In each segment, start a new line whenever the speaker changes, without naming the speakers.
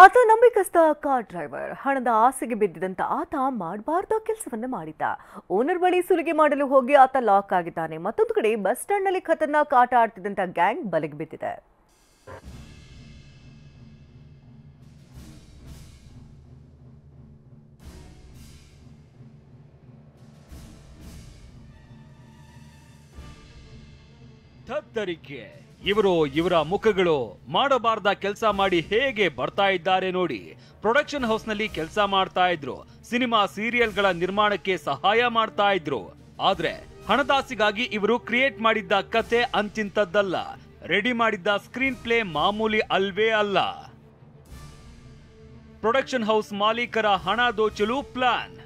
ಆತ ನಂಬಿಕಸ್ಥ car driver. ಹಣದ ಆಸೆಗೆ ಬಿದ್ದಿದ್ದಂತ ಆತ ಮಾಡಬಾರ್ದ ಕೆಲಸವನ್ನ ಮಾಡಿದ್ದ. ಓನರ್ ಬಳಿ ಸುಲಿಗೆ ಮಾಡಲು ಹೋಗಿ ಆತ ಲಾಕ್ ಆಗಿದ್ದಾನೆ. ಮತ್ತೊಂದು ಕಡೆ ಬಸ್ ಸ್ಟ್ಯಾಂಡ್ ನಲ್ಲಿ ಖತರ್ನಾಕ್ ಆಟ ಆಡ್ತಿದ್ದಂತ ಗ್ಯಾಂಗ್ ಬಲೆಗೆ ಬಿದ್ದಿದೆ.
ತತ್ತರಿಕೆ ಇವರ ಮುಖಗಳು ಮಾಡಬಾರ್ದ ಕೆಲಸ ಮಾಡಿ ಹೇಗೆ ಬರ್ತಾ ಇದ್ದಾರೆ ನೋಡಿ. ಪ್ರೊಡಕ್ಷನ್ ಹೌಸ್ ನಲ್ಲಿ ಕೆಲಸ ಮಾಡ್ತಾ ಇದ್ರು. ಸಿನಿಮಾ ಸೀರಿಯಲ್ಗಳ ನಿರ್ಮಾಣಕ್ಕೆ ಸಹಾಯ ಮಾಡ್ತಾ ಇದ್ರು. ಆದ್ರೆ ಹಣದಾಸಿಗಾಗಿ ಇವರು ಕ್ರಿಯೇಟ್ ಮಾಡಿದ್ದ ಕತೆ ಅಂತಿಂತದ್ದಲ್ಲ. ರೆಡಿ ಮಾಡಿದ್ದ ಸ್ಕ್ರೀನ್ ಪ್ಲೇ ಮಾಮೂಲಿ ಅಲ್ವೇ ಅಲ್ಲ. ಪ್ರೊಡಕ್ಷನ್ ಹೌಸ್ ಮಾಲೀಕರ ಹಣ ದೋಚಲು ಪ್ಲಾನ್.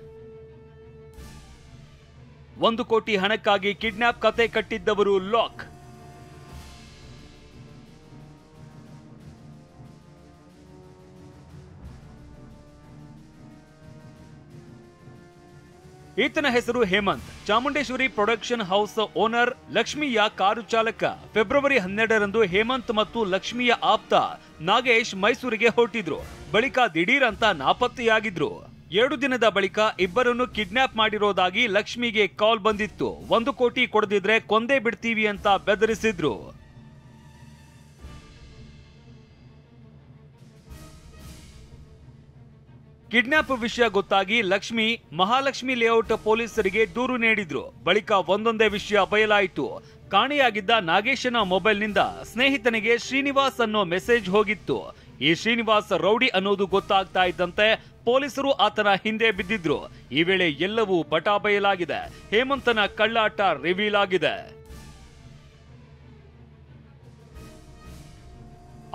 1 ಕೋಟಿ ಹಣಕ್ಕಾಗಿ ಕಿಡ್ನಾಪ್ ಕತೆ ಕಟ್ಟಿದ್ದವರು ಲಾಕ್. ಈತನ ಹೆಸರು Hemanth. Chamundeshwari production house owner ಲಕ್ಷ್ಮಿಯ ಕಾರು ಚಾಲಕ. ಫೆಬ್ರವರಿ 12ರಂದು ಹೇಮಂತ್ ಮತ್ತು ಲಕ್ಷ್ಮಿಯ ಆಪ್ತ ನಾಗೇಶ್ ಮೈಸೂರಿಗೆ ಹೊರಟಿದ್ರು. ಬಳಿಕ ದಿಢೀರ್ ಅಂತ ನಾಪತ್ತೆಯಾಗಿದ್ರು. 2 ದಿನದ ಬಳಿಕ ಇಬ್ಬರನ್ನು ಕಿಡ್ನಾಪ್ ಮಾಡಿರೋದಾಗಿ ಲಕ್ಷ್ಮಿಗೆ ಕಾಲ್ ಬಂದಿತ್ತು. 1 ಕೋಟಿ ಕೊಡದಿದ್ರೆ ಕೊಂದೇ ಬಿಡ್ತೀವಿ ಅಂತ ಬೆದರಿಸಿದ್ರು. ಕಿಡ್ನಾಪ್ ವಿಷಯ ಗೊತ್ತಾಗಿ ಲಕ್ಷ್ಮಿ ಮಹಾಲಕ್ಷ್ಮಿ ಲೇಔಟ್ ಪೊಲೀಸರಿಗೆ ದೂರು ನೀಡಿದ್ರು. ಬಳಿಕ ಒಂದೊಂದೇ ವಿಷಯ ಬಯಲಾಯಿತು. ಕಾಣೆಯಾಗಿದ್ದ ನಾಗೇಶನ ಮೊಬೈಲ್ನಿಂದ ಸ್ನೇಹಿತನಿಗೆ ಶ್ರೀನಿವಾಸ್ ಅನ್ನೋ ಮೆಸೇಜ್ ಹೋಗಿತ್ತು. ಈ ಶ್ರೀನಿವಾಸ್ ರೌಡಿ ಅನ್ನೋದು ಗೊತ್ತಾಗ್ತಾ ಇದ್ದಂತೆ ಪೊಲೀಸರು ಆತನ ಹಿಂದೆ ಬಿದ್ದಿದ್ರು. ಈ ವೇಳೆ ಎಲ್ಲವೂ ಬಟಾ ಬಯಲಾಗಿದೆ. ಹೇಮಂತನ ಕಳ್ಳಾಟ ರಿವೀಲ್ ಆಗಿದೆ.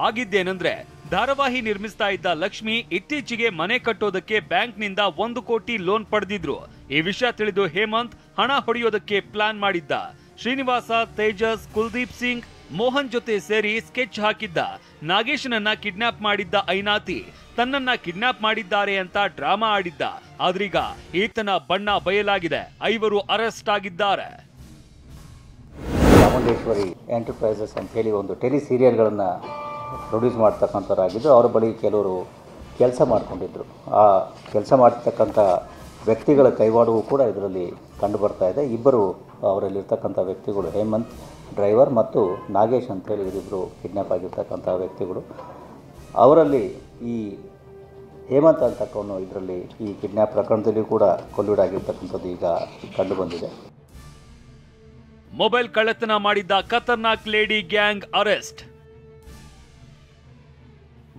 ಆಗಿದ್ದೇನೆಂದ್ರೆ, ಧಾರಾವಾಹಿ ನಿರ್ಮಿಸ್ತಾ ಇದ್ದ ಲಕ್ಷ್ಮಿ ಇತ್ತೀಚೆಗೆ ಮನೆ ಕಟ್ಟೋದಕ್ಕೆ ಬ್ಯಾಂಕ್ನಿಂದ 1 ಕೋಟಿ ಲೋನ್ ಪಡೆದಿದ್ರು. ಈ ವಿಷಯ ತಿಳಿದು ಹೇಮಂತ್ ಹಣ ಹೊಡೆಯೋದಕ್ಕೆ ಪ್ಲಾನ್ ಮಾಡಿದ್ದ. ಶ್ರೀನಿವಾಸ, ತೇಜಸ್, ಕುಲ್ದೀಪ್ ಸಿಂಗ್, ಮೋಹನ್ ಜೊತೆ ಸೇರಿ ಸ್ಕೆಚ್ ಹಾಕಿದ್ದ. ನಾಗೇಶನನ್ನ ಕಿಡ್ನಾಪ್ ಮಾಡಿದ್ದ ಐನಾತಿ ತನ್ನನ್ನ ಕಿಡ್ನಾಪ್ ಮಾಡಿದ್ದಾರೆ ಅಂತ ಡ್ರಾಮಾ ಆಡಿದ್ದ. ಆದ್ರೀಗ ಈತನ ಬಣ್ಣ ಬಯಲಾಗಿದೆ. 5 ಅರೆಸ್ಟ್ ಆಗಿದ್ದಾರೆ.
ಚಾಮುಂಡೇಶ್ವರಿ ಎಂಟರ್ಪ್ರೈಸಸ್ ಅಂತ ಹೇಳಿ ಒಂದು ಟೆಲಿ ಸೀರಿಯಲ್ಗಳನ್ನು ಪ್ರೊಡ್ಯೂಸ್ ಮಾಡ್ತಕ್ಕಂಥವರಾಗಿದ್ದು, ಅವರ ಬಳಿ ಕೆಲವರು ಕೆಲಸ ಮಾಡಿಕೊಂಡಿದ್ದರು. ಆ ಕೆಲಸ ಮಾಡ್ತಕ್ಕಂಥ ವ್ಯಕ್ತಿಗಳ ಕೈವಾಡವೂ ಕೂಡ ಇದರಲ್ಲಿ ಕಂಡು ಬರ್ತಾ ಇದೆ. ಇಬ್ಬರು ಅವರಲ್ಲಿರ್ತಕ್ಕಂಥ ವ್ಯಕ್ತಿಗಳು ಹೇಮಂತ್ ಡ್ರೈವರ್ ಮತ್ತು ನಾಗೇಶ್ ಅಂತೇಳಿ ಇವರಿಬ್ಬರು ಕಿಡ್ನಾಪ್ ಆಗಿರ್ತಕ್ಕಂಥ ವ್ಯಕ್ತಿಗಳು. ಅವರಲ್ಲಿ ಈ ಹೇಮಂತ್ ಅಂತಕ್ಕವನು ಇದರಲ್ಲಿ ಈ ಕಿಡ್ನಾಪ್ ಪ್ರಕರಣದಲ್ಲಿ ಕೂಡ ಕೊಲ್ಲೂಡಾಗಿರ್ತಕ್ಕಂಥದ್ದು ಈಗ ಕಂಡು ಬಂದಿದೆ.
ಮೊಬೈಲ್ ಕಳ್ಳತನ ಮಾಡಿದ್ದ ಖತರ್ನಾಕ್ ಲೇಡಿ ಗ್ಯಾಂಗ್ ಅರೆಸ್ಟ್.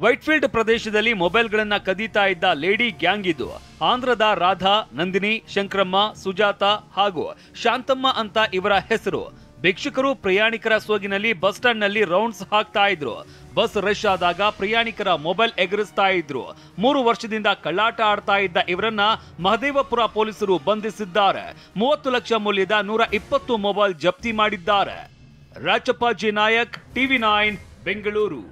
ವೈಟ್ಫೀಲ್ಡ್ ಪ್ರದೇಶದಲ್ಲಿ ಮೊಬೈಲ್ಗಳನ್ನ ಕದೀತಾ ಇದ್ದ ಲೇಡಿ ಗ್ಯಾಂಗ್ ಇದು. ಆಂಧ್ರದ ರಾಧಾ, ನಂದಿನಿ, ಶಂಕರಮ್ಮ, ಸುಜಾತ ಹಾಗೂ ಶಾಂತಮ್ಮ ಅಂತ ಇವರ ಹೆಸರು. ಭಿಕ್ಷುಕರು ಪ್ರಯಾಣಿಕರ ಸೋಗಿನಲ್ಲಿ ಬಸ್ ಸ್ಟ್ಯಾಂಡ್ ನಲ್ಲಿ ರೌಂಡ್ಸ್ ಹಾಕ್ತಾ ಇದ್ರು. ಬಸ್ ರಶ್ ಆದಾಗ ಪ್ರಯಾಣಿಕರ ಮೊಬೈಲ್ ಎಗರಿಸ್ತಾ ಇದ್ರು. 3 ವರ್ಷದಿಂದ ಕಳ್ಳಾಟ ಆಡ್ತಾ ಇದ್ದ ಇವರನ್ನ ಮಹದೇವಪುರ ಪೊಲೀಸರು ಬಂಧಿಸಿದ್ದಾರೆ. 30 ಲಕ್ಷ ಮೌಲ್ಯದ 120 ಮೊಬೈಲ್ ಜಪ್ತಿ ಮಾಡಿದ್ದಾರೆ. Rachappa G Nayak, TV9 Bengaluru.